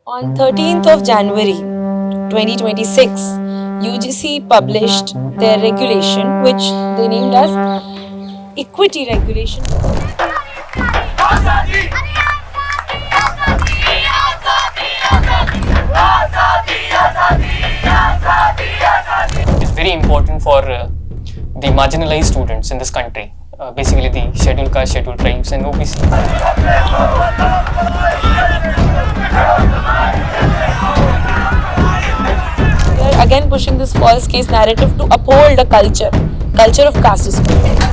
On 13th of January 2026, UGC published their regulation, which they named as Equity Regulation. Is very important for the marginalized students in this country, basically the scheduled caste, scheduled tribes, and OBC. They are again pushing this false case narrative to uphold a culture of caste discrimination.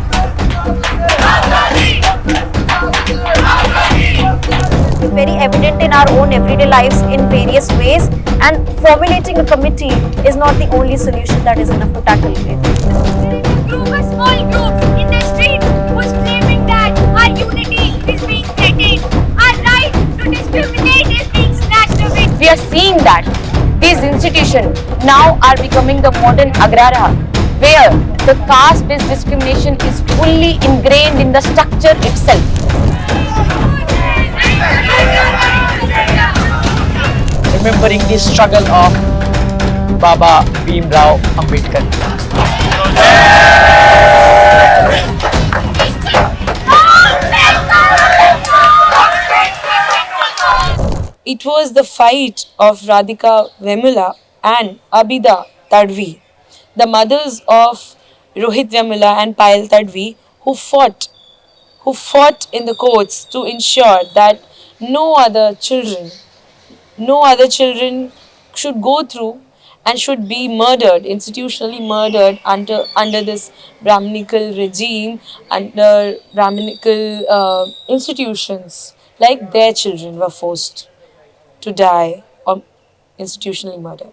Very evident in our own everyday lives in various ways, and formulating a committee is not the only solution that is enough to tackle it. A small group in the street was claiming that our unity is being threatened, our right to discriminate is being snatched away. We are seeing that these institutions now are becoming the modern agrara, where the caste-based discrimination is fully ingrained in the structure itself. Remembering the struggle of Baba Bhimrao Ambedkar. It was the fight of Radhika Vemula and Abida Tadvi, the mothers of Rohith Vemula and Payal Tadvi, who fought in the courts to ensure that no other children should go through and should be murdered, institutionally murdered under this Brahminical regime, under Brahminical institutions. Like their children were forced to die or institutionally murdered.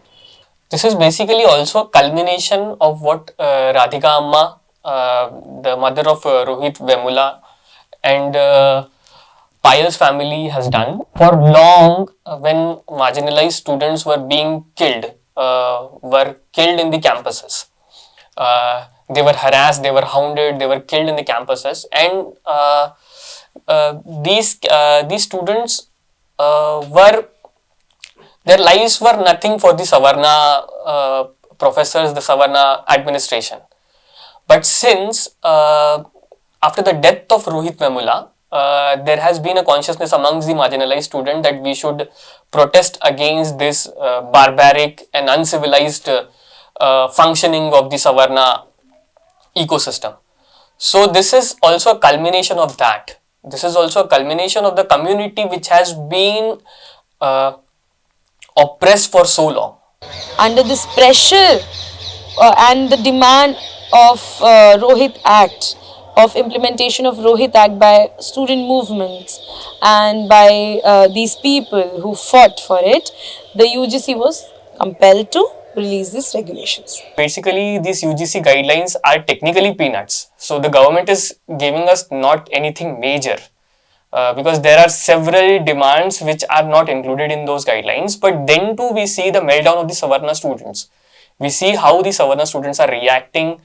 This is basically also a culmination of what Radhika Amma, the mother of Rohit Vemula, and Payal's family has done. For long, when marginalized students were being killed in the campuses. They were harassed, they were hounded, they were killed in the campuses, and these students their lives were nothing for the Savarna professors, the Savarna administration. But since after the death of Rohit Vemula, there has been a consciousness amongst the marginalized student that we should protest against this barbaric and uncivilized functioning of the Savarna ecosystem. So this is also a culmination of that. This is also a culmination of the community which has been oppressed for so long. Under this pressure and the demand of Rohith Act, of implementation of Rohith Act by student movements and by these people who fought for it, the UGC was compelled to release these regulations. Basically, these UGC guidelines are technically peanuts. So the government is giving us not anything major. Because there are several demands which are not included in those guidelines, but then too we see the meltdown of the Savarna students. We see how the Savarna students are reacting.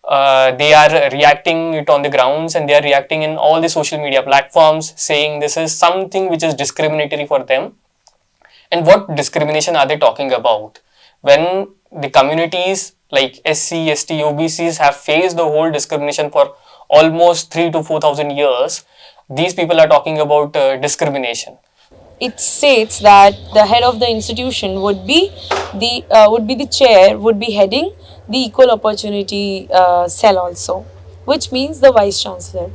They are reacting it on the grounds, and they are reacting in all the social media platforms, saying this is something which is discriminatory for them. And what discrimination are they talking about? When the communities like SC, ST, OBCs have faced the whole discrimination for almost 3,000 to 4,000 years, these people are talking about discrimination. It states that the head of the institution would be the chair, would be heading the equal opportunity cell also, which means the vice chancellor.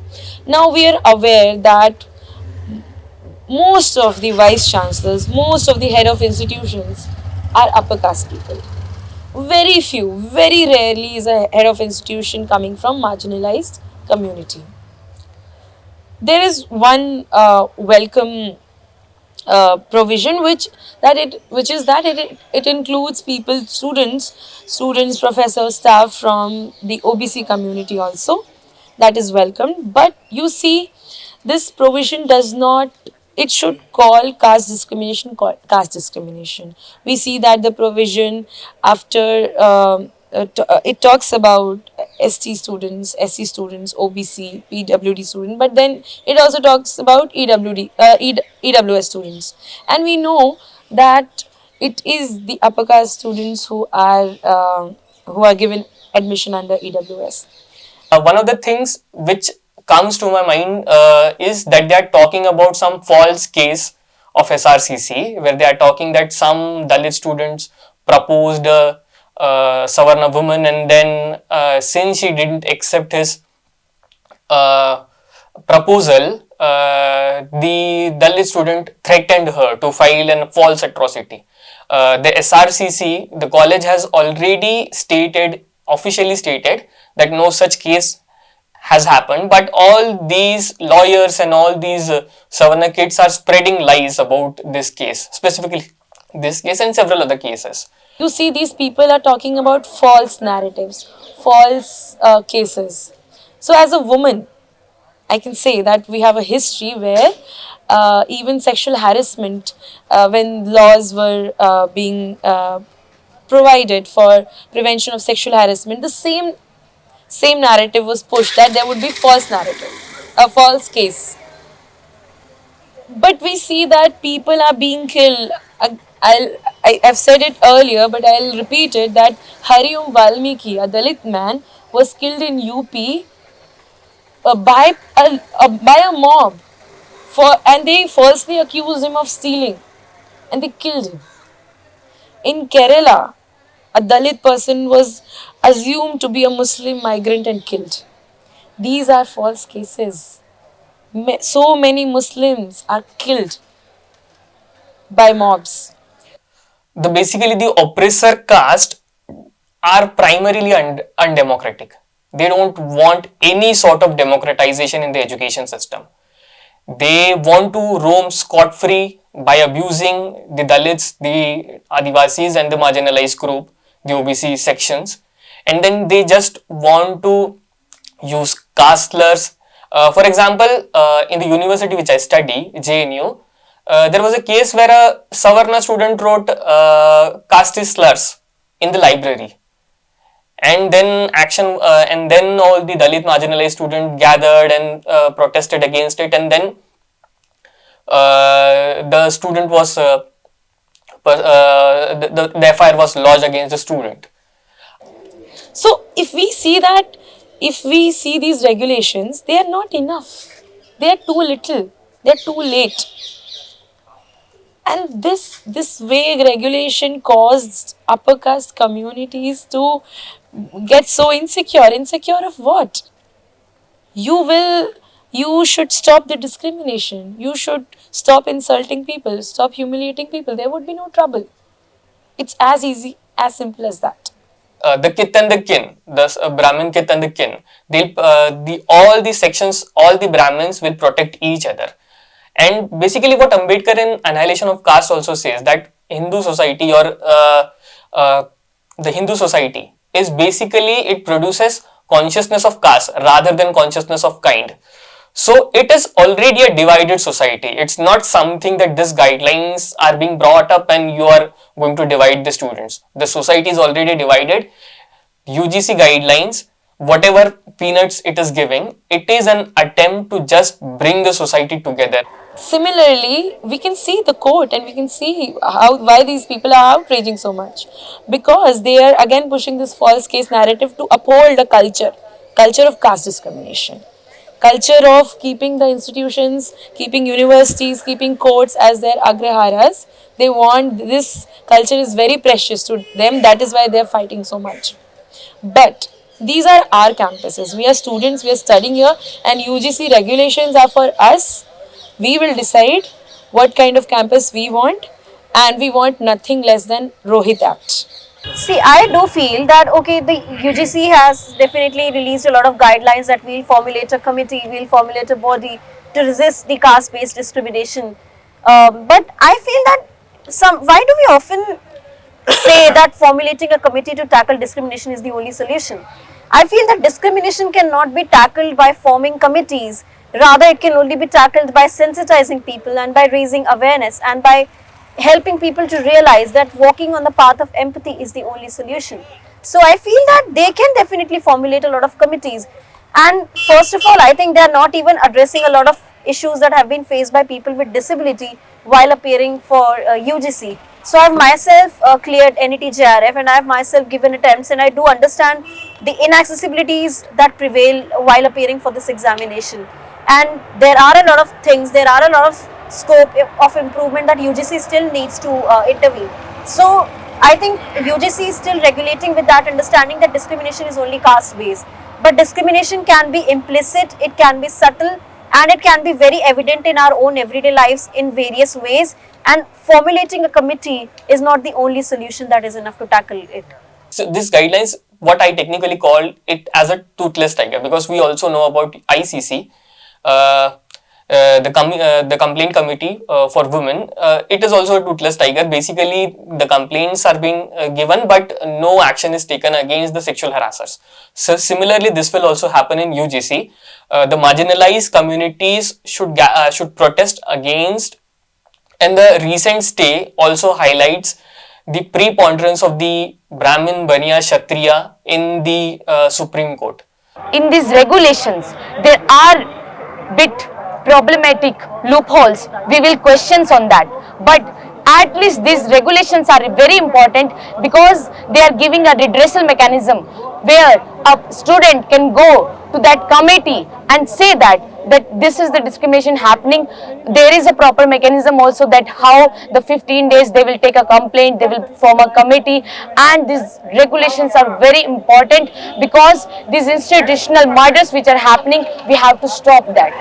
Now we are aware that most of the vice chancellors, most of the head of institutions are upper caste people. Very few, very rarely is a head of institution coming from marginalized community. There is one welcome provision which is that it includes people, students, professors, staff from the OBC community also. That is welcomed. But you see, this provision does not. It should call caste discrimination caste discrimination. We see that the provision after it talks about ST students, SC students, OBC, PWD students, but then it also talks about EWS students. And we know that it is the upper caste students who are given admission under EWS. One of the things which comes to my mind is that they are talking about some false case of SRCC, where they are talking that some Dalit students proposed a Savarna woman, and then since she didn't accept his uh, proposal, the Dalit student threatened her to file a false atrocity. The SRCC, the college has already stated, officially stated, that no such case has happened, but all these lawyers and all these Savarna kids are spreading lies about this case, specifically this case and several other cases. You see, these people are talking about false narratives, false cases. So, as a woman, I can say that we have a history where even sexual harassment, when laws were being provided for prevention of sexual harassment, the same narrative was pushed that there would be false narrative, a false case. But we see that people are being killed. I've said it earlier, but I'll repeat it that Hariom Valmiki, a Dalit man, was killed in UP by a mob and they falsely accused him of stealing and they killed him. In Kerala, a Dalit person was assumed to be a Muslim migrant and killed. These are false cases. So many Muslims are killed by mobs. Basically the oppressor caste are primarily undemocratic. They don't want any sort of democratization in the education system. They want to roam scot-free by abusing the Dalits, the Adivasis and the marginalized group, the OBC sections, and then they just want to use caste slurs. For example, in the university which I study, JNU, there was a case where a Savarna student wrote caste slurs in the library, and then and then all the Dalit marginalized students gathered and protested against it, and then the student was the FIR was lodged against the student. So if we see that, if we see these regulations, they are not enough. They are too little. They are too late. And this vague regulation caused upper caste communities to get so insecure. Insecure of what? You should stop the discrimination. You should stop insulting people, stop humiliating people. There would be no trouble. It's as easy, as simple as that. The kith and the kin, the Brahmin kith and the kin, they'll all the sections, all the Brahmins will protect each other. And basically, what Ambedkar in Annihilation of Caste also says, that Hindu society or the Hindu society is basically, it produces consciousness of caste rather than consciousness of kind. So it is already a divided society. It's not something that these guidelines are being brought up and you are going to divide the students. The society is already divided. UGC guidelines, whatever peanuts it is giving, it is an attempt to just bring the society together. Similarly, we can see the court and we can see why these people are outraging so much, because they are again pushing this false case narrative to uphold a culture of caste discrimination, culture of keeping the institutions, keeping universities, keeping courts as their agraharas. They want, this culture is very precious to them, that is why they are fighting so much. But these are our campuses, we are students, we are studying here, and UGC regulations are for us. We will decide what kind of campus we want, and we want nothing less than Rohith Act. See, I do feel that okay, the UGC has definitely released a lot of guidelines that we'll formulate a committee, we'll formulate a body to resist the caste-based discrimination. But I feel that why do we often say that formulating a committee to tackle discrimination is the only solution? I feel that discrimination cannot be tackled by forming committees. Rather, it can only be tackled by sensitizing people and by raising awareness and by helping people to realize that walking on the path of empathy is the only solution. So I feel that they can definitely formulate a lot of committees. And first of all, I think they are not even addressing a lot of issues that have been faced by people with disability while appearing for UGC. So I've myself cleared NET JRF, and I've myself given attempts, and I do understand the inaccessibilities that prevail while appearing for this examination. And there are a lot of things, there are a lot of scope of improvement that UGC still needs to intervene. So I think UGC is still regulating with that understanding that discrimination is only caste based. But discrimination can be implicit, it can be subtle, and it can be very evident in our own everyday lives in various ways. And formulating a committee is not the only solution that is enough to tackle it. So these guidelines, what I technically call it as a toothless tiger, because we also know about ICC, the complaint committee for women. It is also a toothless tiger. Basically, the complaints are being given, but no action is taken against the sexual harassers. So similarly, this will also happen in UGC. The marginalized communities should protest against, and the recent stay also highlights the preponderance of the Brahmin, Baniya, Kshatriya in the Supreme Court. In these regulations, there are bit problematic loopholes. We will questions on that. But at least these regulations are very important because they are giving a redressal mechanism where a student can go to that committee and say that this is the discrimination happening. There is a proper mechanism also that how the 15 days they will take a complaint, they will form a committee, and these regulations are very important because these institutional murders which are happening, we have to stop that.